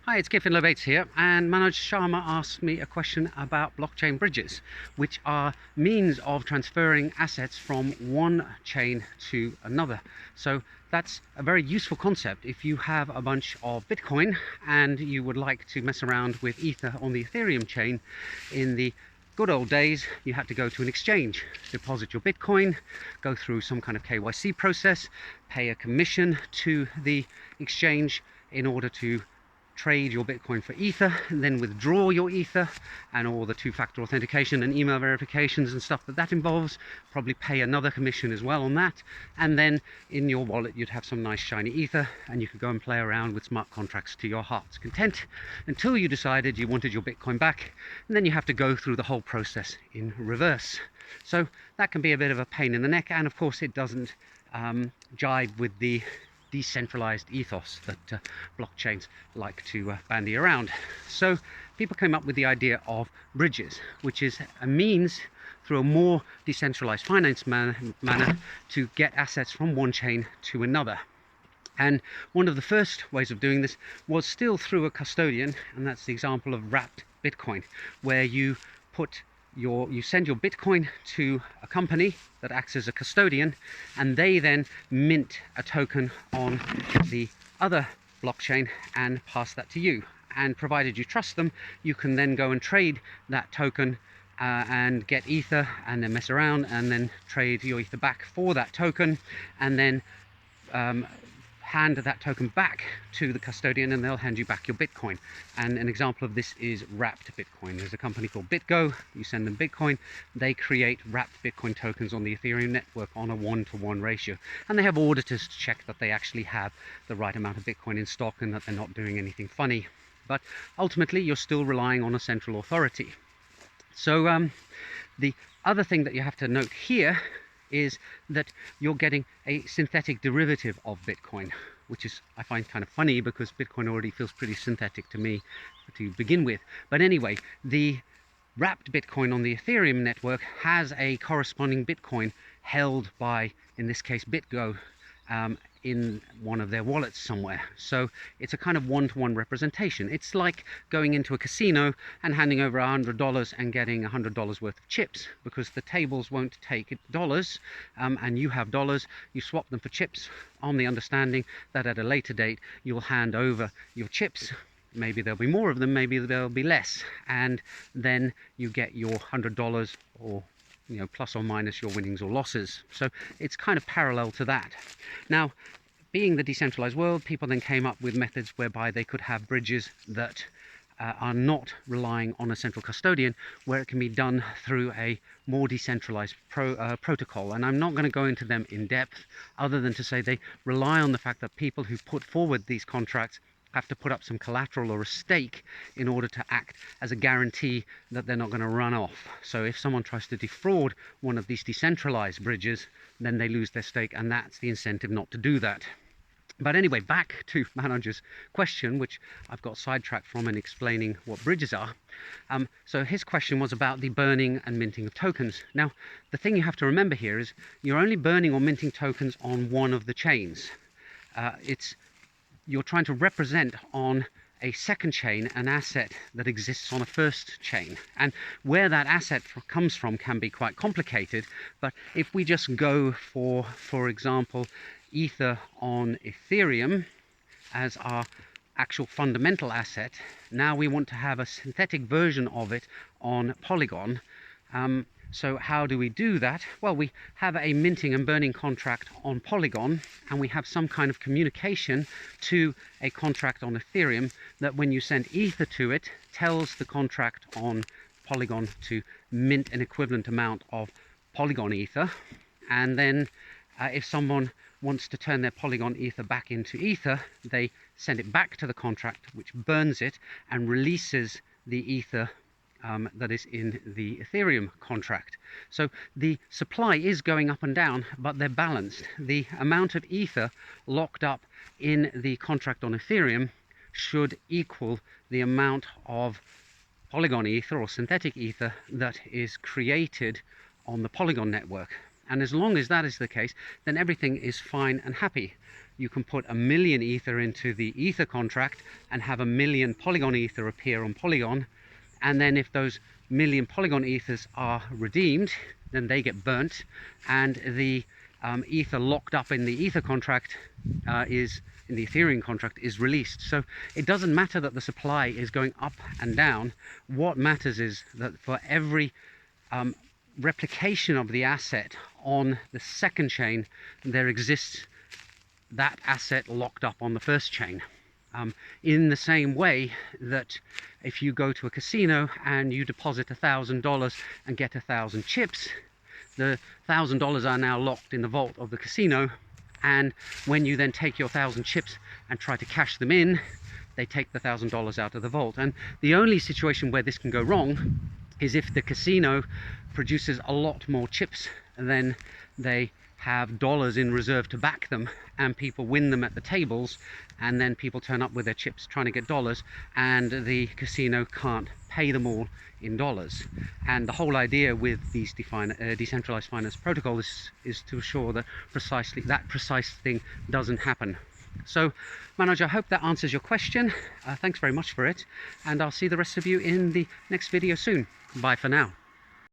Hi, it's Kevin Lobates here, and Manoj Sharma asked me a question about blockchain bridges, which are means of transferring assets from one chain to another. So that's a very useful concept if you have a bunch of Bitcoin and you would like to mess around with Ether on the Ethereum chain. In the good old days, you had to go to an exchange, deposit your Bitcoin, go through some kind of KYC process, pay a commission to the exchange in order to trade your Bitcoin for Ether, and then withdraw your Ether, and all the two-factor authentication and email verifications and stuff that involves. Probably pay another commission as well on that, and then in your wallet you'd have some nice shiny Ether, and you could go and play around with smart contracts to your heart's content until you decided you wanted your Bitcoin back, and then you have to go through the whole process in reverse. So that can be a bit of a pain in the neck, and of course it doesn't jive with the decentralized ethos that blockchains like to bandy around. So people came up with the idea of bridges, which is a means through a more decentralized finance manner to get assets from one chain to another. And one of the first ways of doing this was still through a custodian, and that's the example of wrapped Bitcoin, where you send your Bitcoin to a company that acts as a custodian, and they then mint a token on the other blockchain and pass that to you. And provided you trust them, you can then go and trade that token and get Ether, and then mess around and then trade your Ether back for that token, and then hand that token back to the custodian, and they'll hand you back your Bitcoin. And an example of this is wrapped Bitcoin. There's a company called BitGo. You send them Bitcoin, they create wrapped Bitcoin tokens on the Ethereum network on a 1-to-1 ratio, and they have auditors to check that they actually have the right amount of Bitcoin in stock and that they're not doing anything funny. But ultimately you're still relying on a central authority. So the other thing that you have to note here is that you're getting a synthetic derivative of Bitcoin, which is, I find, kind of funny because Bitcoin already feels pretty synthetic to me to begin with. But anyway, the wrapped Bitcoin on the Ethereum network has a corresponding Bitcoin held by, in this case, BitGo, in one of their wallets somewhere. So it's a kind of 1-to-1 representation. It's like going into a casino and handing over $100 and getting $100 worth of chips, because the tables won't take dollars, and you have dollars. You swap them for chips on the understanding that at a later date you'll hand over your chips. Maybe there'll be more of them, maybe there'll be less, and then you get your $100, or plus or minus your winnings or losses. So it's kind of parallel to that. Now, being the decentralized world, people then came up with methods whereby they could have bridges that are not relying on a central custodian, where it can be done through a more decentralized protocol. And I'm not going to go into them in depth, other than to say they rely on the fact that people who put forward these contracts have to put up some collateral or a stake in order to act as a guarantee that they're not going to run off. So if someone tries to defraud one of these decentralized bridges, then they lose their stake, and that's the incentive not to do that. But anyway, back to Manoj's question, which I've got sidetracked from in explaining what bridges are. So his question was about the burning and minting of tokens. Now, the thing you have to remember here is you're only burning or minting tokens on one of the chains. You're trying to represent on a second chain an asset that exists on a first chain, and where that asset comes from can be quite complicated. But if we just go for example, Ether on Ethereum as our actual fundamental asset, now we want to have a synthetic version of it on Polygon. So how do we do that? Well, we have a minting and burning contract on Polygon, and we have some kind of communication to a contract on Ethereum that, when you send Ether to it, tells the contract on Polygon to mint an equivalent amount of Polygon Ether. And then if someone wants to turn their Polygon Ether back into Ether, they send it back to the contract, which burns it and releases the Ether that is in the Ethereum contract. So the supply is going up and down, but they're balanced. The amount of Ether locked up in the contract on Ethereum should equal the amount of Polygon Ether or synthetic Ether that is created on the Polygon network. And as long as that is the case, then everything is fine and happy. you can put 1,000,000 ether into the ether contract and have 1,000,000 Polygon ether appear on Polygon, and then if those 1,000,000 Polygon ethers are redeemed, then they get burnt, and the ether locked up in the ether contract in the Ethereum contract is released. So it doesn't matter that the supply is going up and down. What matters is that for every replication of the asset on the second chain, there exists that asset locked up on the first chain. In the same way that if you go to a casino and you deposit $1,000 and get 1,000 chips, the $1,000 are now locked in the vault of the casino, and when you then take your 1,000 chips and try to cash them in, they take the $1,000 out of the vault. And the only situation where this can go wrong is if the casino produces a lot more chips than they have dollars in reserve to back them, and people win them at the tables, and then people turn up with their chips trying to get dollars, and the casino can't pay them all in dollars. And the whole idea with these decentralized finance protocols is to assure that that precise thing doesn't happen. So Manoj, I hope that answers your question. Thanks very much for it, and I'll see the rest of you in the next video soon. Bye for now.